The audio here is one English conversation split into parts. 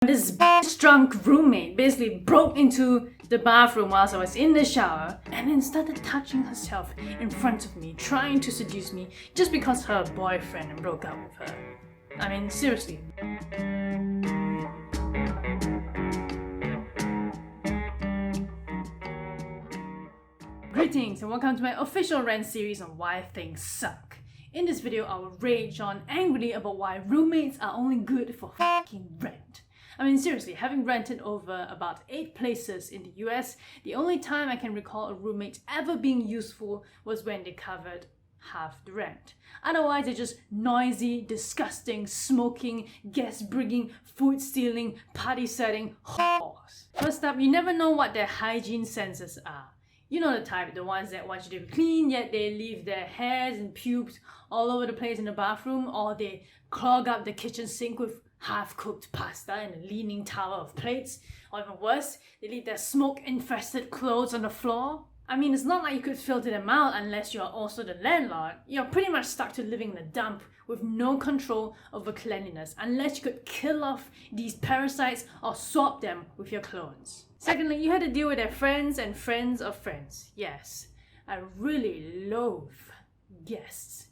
This drunk roommate basically broke into the bathroom whilst I was in the shower and then started touching herself in front of me, trying to seduce me just because her boyfriend broke up with her. I mean, seriously. Greetings and welcome to my official rant series on why things suck. In this video, I will rage on angrily about why roommates are only good for fucking rent. I mean, seriously, having rented over about 8 places in the US, the only time I can recall a roommate ever being useful was when they covered half the rent. Otherwise, they're just noisy, disgusting, smoking, guest bringing, food stealing, party setting whores. First up, you never know what their hygiene senses are. You know the type, the ones that want you to be clean, yet they leave their hairs and pubes all over the place in the bathroom, or they clog up the kitchen sink with half-cooked pasta and a leaning tower of plates, or even worse, they leave their smoke-infested clothes on the floor. I mean, it's not like you could filter them out unless you're also the landlord. You're pretty much stuck to living in a dump with no control over cleanliness unless you could kill off these parasites or swap them with your clones. Secondly, you had to deal with their friends and friends of friends. Yes, I really loathe guests.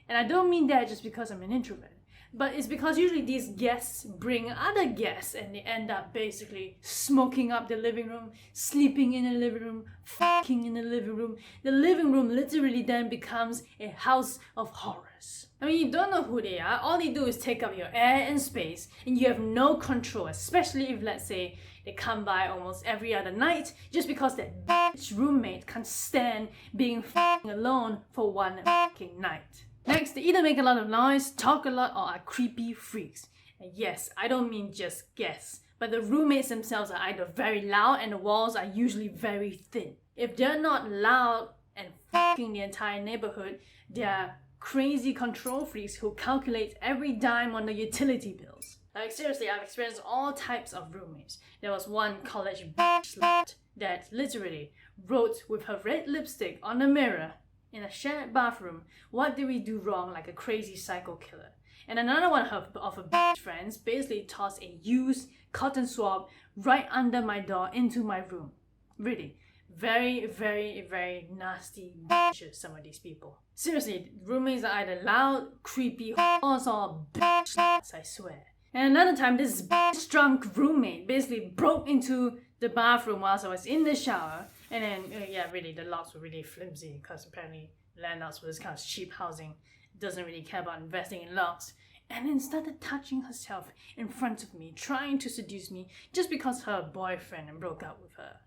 And I don't mean that just because I'm an introvert. But it's because usually these guests bring other guests and they end up basically smoking up the living room, sleeping in the living room, fucking in the living room. The living room literally then becomes a house of horrors. I mean, you don't know who they are. All they do is take up your air and space and you have no control, especially if, let's say, they come by almost every other night just because that bitch roommate can't stand being fucking alone for one fucking night. Next, they either make a lot of noise, talk a lot, or are creepy freaks. And yes, I don't mean just guests, but the roommates themselves are either very loud and the walls are usually very thin. If they're not loud and fucking the entire neighborhood, they're crazy control freaks who calculate every dime on the utility bills. Like seriously, I've experienced all types of roommates. There was one college bitch slut that literally wrote with her red lipstick on the mirror in a shared bathroom, "What did we do wrong?" like a crazy psycho killer. And another one of her bitch friends basically tossed a used cotton swab right under my door into my room. Really, very, very, very nasty bitches, some of these people. Seriously, roommates are either loud, creepy, or bitch sluts, I swear. And another time, this bitch drunk roommate basically broke into the bathroom whilst I was in the shower. And then, yeah, really, the locks were really flimsy because apparently landlords for this kind of cheap housing doesn't really care about investing in locks. And then started touching herself in front of me, trying to seduce me just because her boyfriend broke up with her.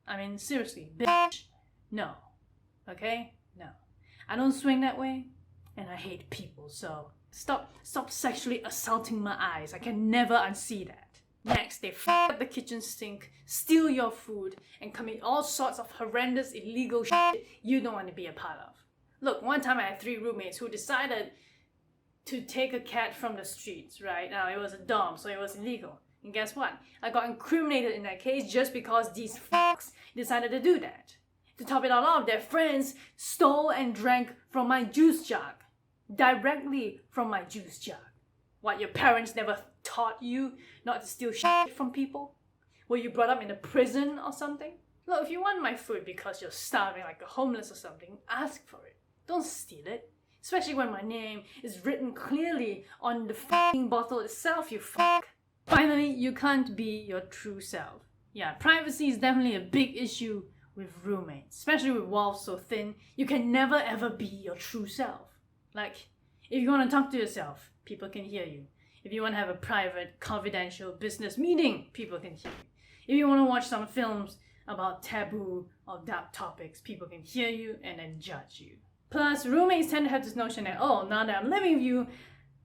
I mean, seriously, bitch, no. Okay? No. I don't swing that way, and I hate people, so stop sexually assaulting my eyes. I can never unsee that. Next, they fuck up the kitchen sink, steal your food, and commit all sorts of horrendous illegal shit you don't want to be a part of. Look, one time I had 3 roommates who decided to take a cat from the streets, right? Now, it was a dom, so it was illegal. And guess what? I got incriminated in that case just because these fucks decided to do that. To top it all off, their friends stole and drank from my juice jug. Directly from my juice jug. What, your parents never taught you not to steal shit from people? Were you brought up in a prison or something? Look, if you want my food because you're starving like a homeless or something, ask for it. Don't steal it. Especially when my name is written clearly on the fucking bottle itself, you fuck. Finally, you can't be your true self. Yeah, privacy is definitely a big issue with roommates. Especially with walls so thin, you can never ever be your true self. Like, if you want to talk to yourself, people can hear you. If you want to have a private, confidential business meeting, people can hear you. If you want to watch some films about taboo or dark topics, people can hear you and then judge you. Plus, roommates tend to have this notion that, oh, now that I'm living with you,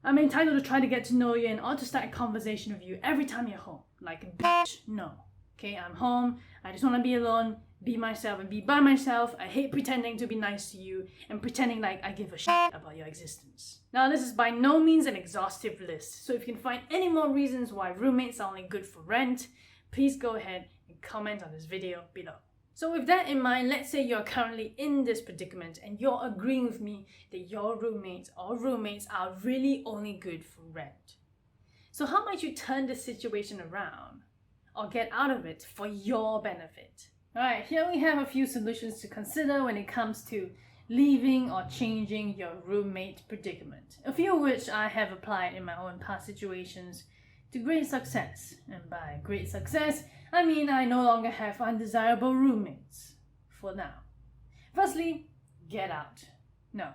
I'm entitled to try to get to know you and or to start a conversation with you every time you're home. Like, bitch, no. Okay, I'm home, I just want to be alone, be myself and be by myself. I hate pretending to be nice to you and pretending like I give a shit about your existence. Now, this is by no means an exhaustive list, so if you can find any more reasons why roommates are only good for rent, please go ahead and comment on this video below. So with that in mind, let's say you're currently in this predicament and you're agreeing with me that your roommates or roommates are really only good for rent. So how might you turn this situation around or get out of it for your benefit? Alright, here we have a few solutions to consider when it comes to leaving or changing your roommate predicament. A few of which I have applied in my own past situations to great success. And by great success, I mean I no longer have undesirable roommates. For now. Firstly, get out. No,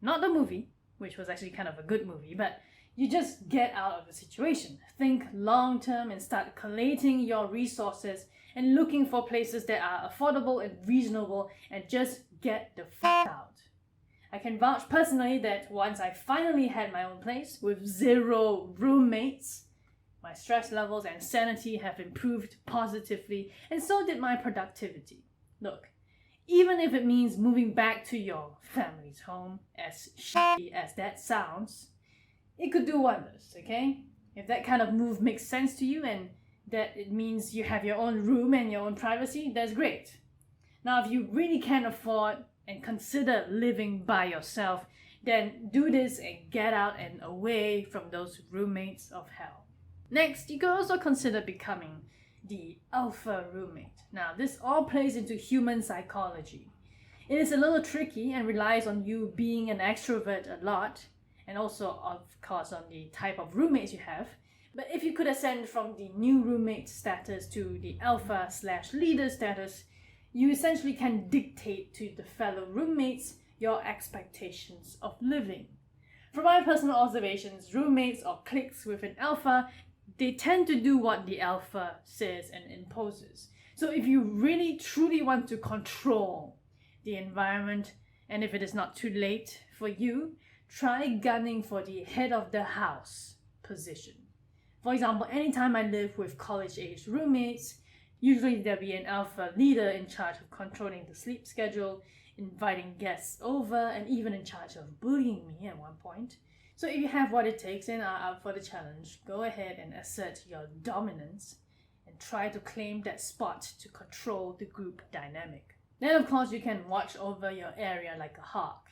not the movie, which was actually kind of a good movie, but you just get out of the situation. Think long term and start collating your resources and looking for places that are affordable and reasonable, and just get the out. I can vouch personally that once I finally had my own place with 0 roommates, my stress levels and sanity have improved positively, and so did my productivity. Look, even if it means moving back to your family's home, as shitty as that sounds, it could do wonders, okay? If that kind of move makes sense to you and that it means you have your own room and your own privacy, that's great. Now, if you really can't afford and consider living by yourself, then do this and get out and away from those roommates of hell. Next, you could also consider becoming the alpha roommate. Now, this all plays into human psychology. It is a little tricky and relies on you being an extrovert a lot, and also, of course, on the type of roommates you have. But if you could ascend from the new roommate status to the alpha/leader status, you essentially can dictate to the fellow roommates your expectations of living. From my personal observations, roommates or cliques with an alpha, they tend to do what the alpha says and imposes. So if you really truly want to control the environment, and if it is not too late for you, try gunning for the head of the house position. For example, anytime I live with college-age roommates, usually there'll be an alpha leader in charge of controlling the sleep schedule, inviting guests over, and even in charge of bullying me at one point. So if you have what it takes and are up for the challenge, go ahead and assert your dominance and try to claim that spot to control the group dynamic. Then of course you can watch over your area like a hawk.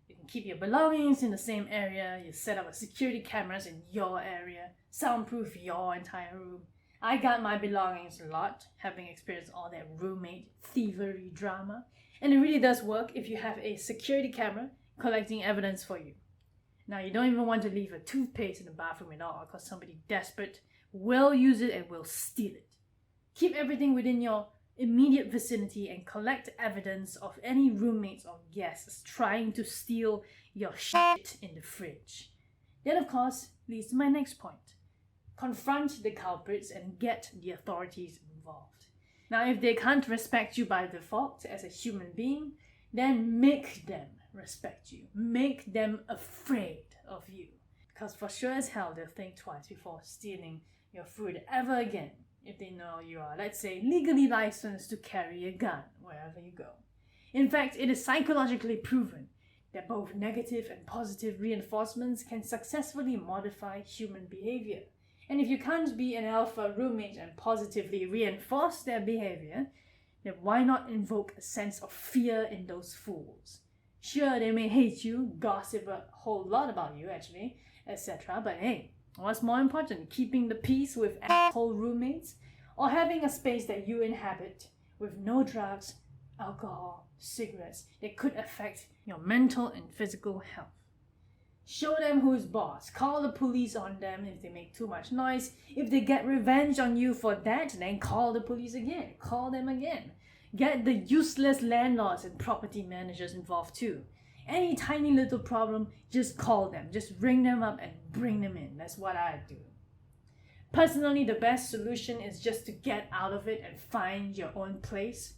You can keep your belongings in the same area, you set up security cameras in your area, soundproof your entire room. I got my belongings a lot, having experienced all that roommate thievery drama. And it really does work if you have a security camera collecting evidence for you. Now, you don't even want to leave a toothpaste in the bathroom at all, because somebody desperate will use it and will steal it. Keep everything within your immediate vicinity and collect evidence of any roommates or guests trying to steal your shit in the fridge. That, of course, leads to my next point. Confront the culprits and get the authorities involved. Now, if they can't respect you by default as a human being, then make them respect you. Make them afraid of you. Because for sure as hell, they'll think twice before stealing your food ever again if they know you are, let's say, legally licensed to carry a gun wherever you go. In fact, it is psychologically proven that both negative and positive reinforcements can successfully modify human behavior. And if you can't be an alpha roommate and positively reinforce their behavior, then why not invoke a sense of fear in those fools? Sure, they may hate you, gossip a whole lot about you actually, etc. But hey, what's more important, keeping the peace with asshole roommates, or having a space that you inhabit with no drugs, alcohol, cigarettes that could affect your mental and physical health? Show them who's boss. Call the police on them if they make too much noise. If they get revenge on you for that, then call the police again. Call them again. Get the useless landlords and property managers involved too. Any tiny little problem, just call them. Just ring them up and bring them in. That's what I do. Personally, the best solution is just to get out of it and find your own place.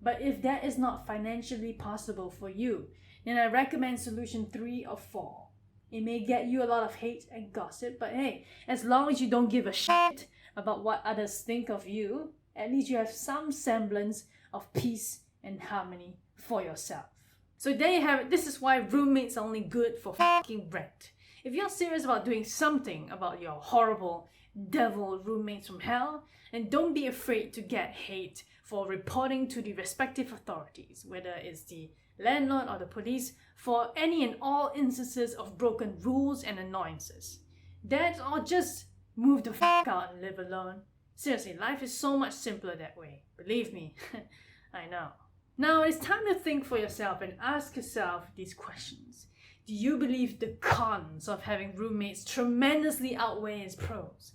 But if that is not financially possible for you, then I recommend solution 3 or 4. It may get you a lot of hate and gossip, but hey, as long as you don't give a shit about what others think of you, at least you have some semblance of peace and harmony for yourself. So there you have it. This is why roommates are only good for fucking rent. If you're serious about doing something about your horrible devil roommates from hell, then don't be afraid to get hate for reporting to the respective authorities, whether it's the landlord or the police, for any and all instances of broken rules and annoyances. that, or just move the fuck out and live alone. Seriously, life is so much simpler that way. Believe me, I know. Now it's time to think for yourself and ask yourself these questions. Do you believe the cons of having roommates tremendously outweigh its pros?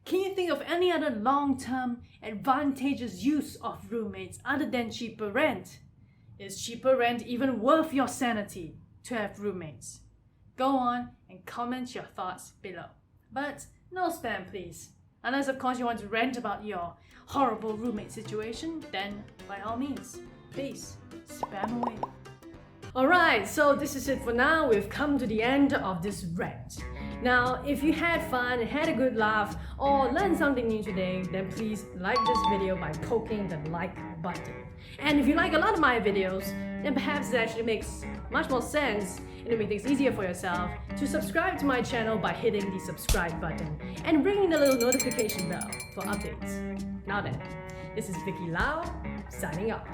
Can you think of any other long-term advantageous use of roommates other than cheaper rent? Is cheaper rent even worth your sanity to have roommates? Go on and comment your thoughts below. But no spam, please. Unless of course you want to rant about your horrible roommate situation, then by all means, please spam away. Alright, so this is it for now. We've come to the end of this rant. Now, if you had fun, had a good laugh, or learned something new today, then please like this video by poking the like button. And if you like a lot of my videos, then perhaps it actually makes much more sense and to make things easier for yourself to subscribe to my channel by hitting the subscribe button and ringing the little notification bell for updates. Now then, this is Vicki Lau, signing off.